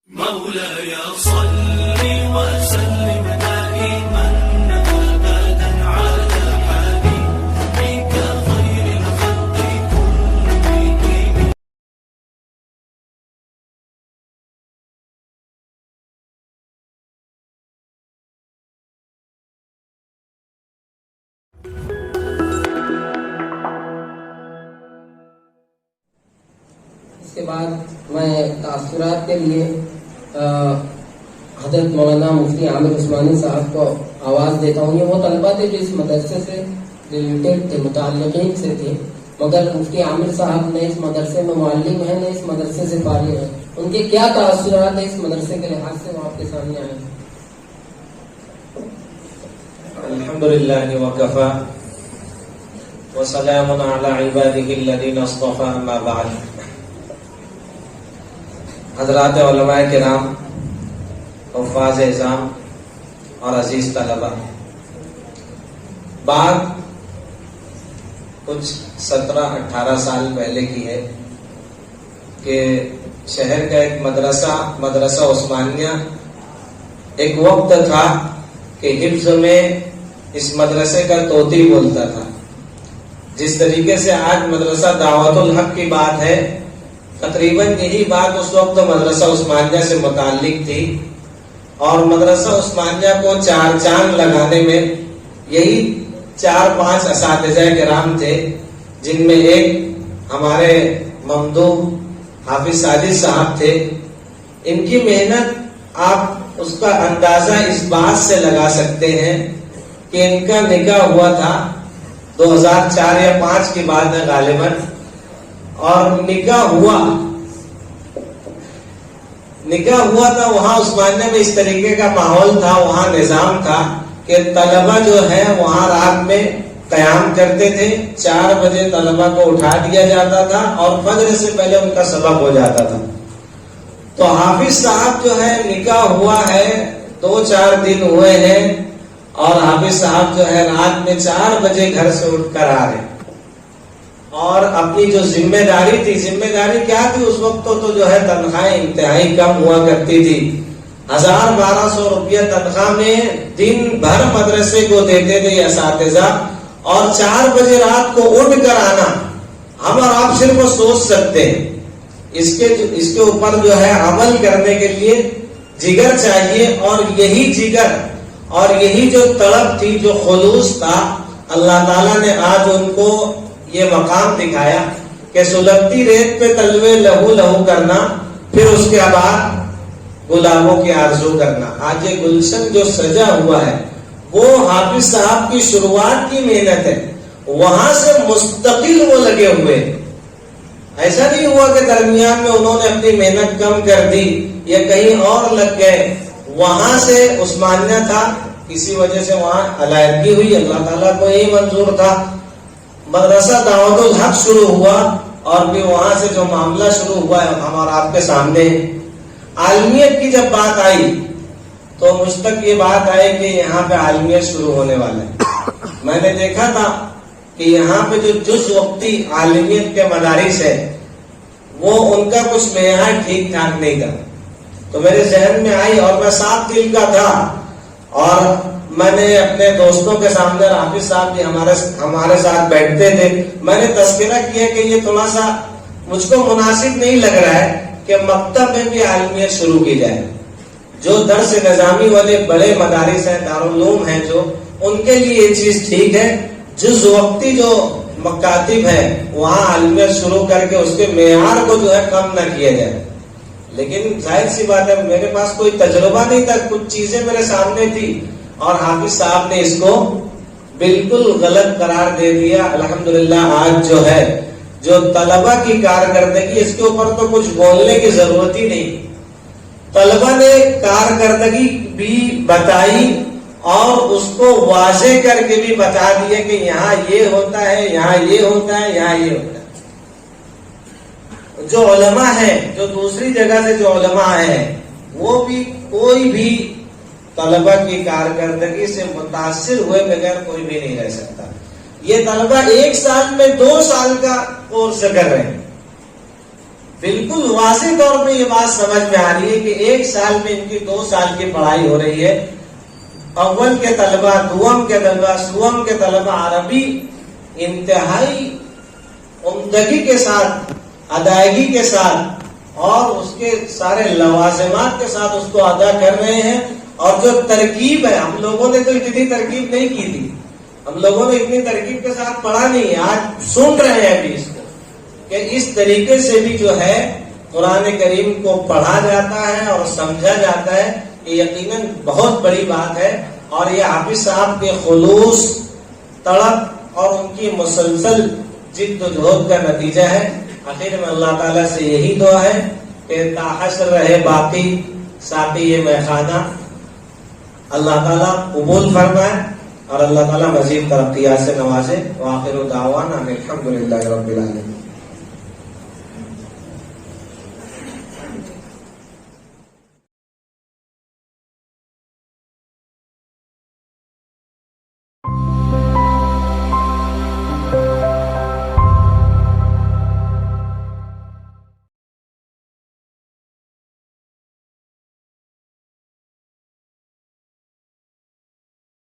مولاي صل وسلم دائما ابدا على حبيبك خير الخلق كلهم. اس کے بعد میں تاثرات کے لیے حضرت مولانا مفتی عامر عثمانی صاحب کو آواز دیتا ہوں. یہ وہ طلبہ تھے جو اس مدرسے سے ریلیٹڈ تھے، متعلقین سے تھے، مگر مفتی عامر صاحب نے اس مدرسے میں معلم ہیں، اس مدرسے سے فارغ ہیں. ان کے کیا تاثرات ہیں اس مدرسے کے لحاظ سے وہ آپ کے سامنے آئے ہیں. الحمدللہ وکفا وسلام علی عبادہ الذین اصطفی، اما بعد. حضرات علماء کرام، حفاظ اعظام اور عزیز طلبہ، بات کچھ 17-18 سال پہلے کی ہے کہ شہر کا ایک مدرسہ عثمانیہ ایک وقت تھا کہ حفظ میں اس مدرسے کا طوطی بولتا تھا. جس طریقے سے آج مدرسہ دعوت الحق کی بات ہے، تقریباً یہی بات اس وقت مدرسہ عثمانیہ سے متعلق تھی. اور مدرسہ عثمانیہ کو چار چاند لگانے میں یہی 4-5 اساتذہ کرام تھے، جن میں ایک ہمارے ممدوح حافظ ساجد صاحب تھے. ان کی محنت آپ اس کا اندازہ اس بات سے لگا سکتے ہیں کہ ان کا نکاح ہوا تھا 2004 یا 2005 کی بات ہے غالباً. اور نکاح ہوا تھا وہاں عثمانیہ میں اس طریقے کا ماحول تھا، وہاں نظام تھا کہ طلبہ جو ہے وہاں رات میں قیام کرتے تھے. 4 بجے طلبہ کو اٹھا دیا جاتا تھا اور فجر سے پہلے ان کا سبق ہو جاتا تھا. تو حافظ صاحب جو ہے نکاح ہوا ہے 2-4 دن ہوئے ہیں، اور حافظ صاحب جو ہے رات میں 4 بجے گھر سے اٹھ کر آ رہے. اور اپنی جو ذمہ داری کیا تھی اس وقت تو جو ہے تنخواہیں انتہائی کم ہوا کرتی تھی. 1000-1200 روپیہ تنخواہ میں دن بھر مدرسے کو دیتے تھے اساتذہ. اور 4 بجے رات کو اٹھ کر آنا، ہم اور آپ صرف سوچ سکتے ہیں. اس کے اوپر جو ہے عمل کرنے کے لیے جگر چاہیے. اور یہی جگر اور یہی جو طلب تھی، جو خلوص تھا، اللہ تعالیٰ نے آج ان کو یہ مقام دکھایا کہ سلگتی ریت پہ تلوے لہو لہو کرنا، پھر اس کے بعد گلابوں کی آرزو کرنا. آج یہ گلشن جو سجا ہوا ہے وہ حافظ صاحب کی شروعات کی محنت ہے. وہاں سے مستقل وہ لگے ہوئے. ایسا نہیں ہوا کہ درمیان میں انہوں نے اپنی محنت کم کر دی یا کہیں اور لگ گئے. وہاں سے عثمانیہ تھا، کسی وجہ سے وہاں علیحدگی ہوئی، اللہ تعالیٰ کو یہی منظور تھا. مدرسہ دعوت الحق شروع ہوا اور پھر وہاں سے جو معاملہ شروع ہوا ہے ہم اور آپ کے سامنے. عالمیت کی جب بات آئی تو مجھ تک یہ بات آئی کہ یہاں پہ عالمیت شروع ہونے والا ہے. میں نے دیکھا تھا کہ یہاں پہ جو جز وقتی عالمیت کے مدارس ہے وہ ان کا کچھ معیار ٹھیک ٹھاک نہیں تھا. تو میرے ذہن میں آئی اور میں صاف دل کا تھا، اور میں نے اپنے دوستوں کے سامنے، حافظ صاحب جی ہمارے ساتھ بیٹھتے تھے، میں نے تذکرہ کیا کہ یہ تھوڑا سا مجھ کو مناسب نہیں لگ رہا ہے کہ مکتب میں بھی عالمیت شروع کی جائے. جو درس نظامی والے بڑے مدارس ہیں، دارالعلوم ہیں، جو ان کے لیے یہ چیز ٹھیک ہے. جز وقتی جو مکاتب ہیں وہاں عالمیت شروع کر کے اس کے معیار کو جو ہے کم نہ کیا جائے. لیکن ظاہر سی بات ہے میرے پاس کوئی تجربہ نہیں تھا، کچھ چیزیں میرے سامنے تھی اور حافظ صاحب نے اس کو بالکل غلط قرار دے دیا. الحمدللہ آج جو ہے جو طلبہ کی کارکردگی، اس کے اوپر تو کچھ بولنے کی ضرورت ہی نہیں. طلبہ نے کارکردگی بھی بتائی اور اس کو واضح کر کے بھی بتا دیا کہ یہاں یہ ہوتا ہے، یہاں یہ ہوتا ہے، یہاں یہ ہوتا ہے. جو علماء ہیں، جو دوسری جگہ سے جو علماء آئے ہیں، وہ بھی کوئی بھی طلبہ کی کارکردگی سے متاثر ہوئے بغیر کوئی بھی نہیں رہ سکتا. یہ طلبہ 1 سال میں 2 سال کا کورس کر رہے ہیں. بالکل واضح طور پہ یہ بات سمجھ میں آ رہی ہے کہ ایک سال میں ان کی 2 سال کی پڑھائی ہو رہی ہے. اول کے طلبہ، دوم کے طلبہ، سوم کے طلبہ عربی انتہائی عمدگی کے ساتھ، ادائیگی کے ساتھ اور اس کے سارے لوازمات کے ساتھ اس کو ادا کر رہے ہیں. اور جو ترکیب ہے، ہم لوگوں نے تو اتنی ترکیب نہیں کی تھی، ہم لوگوں نے اتنی ترکیب کے ساتھ پڑھا نہیں ہے. آج سن رہے ہیں ابھی اس کو کہ اس طریقے سے بھی جو ہے قرآن کریم کو پڑھا جاتا ہے اور سمجھا جاتا ہے. یہ یقیناً بہت بڑی بات ہے اور یہ حافظ صاحب کے خلوص، تڑپ اور ان کی مسلسل جد و جہد کا نتیجہ ہے. آخر میں اللہ تعالیٰ سے یہی دعا ہے کہ تا حشر رہے باقی ساقی یہ میخانہ. اللہ تعالیٰ قبول فرمائے اور اللہ تعالیٰ مزید ترقیات سے نوازے. وآخر دعوانا الحمدللہ رب العالمین.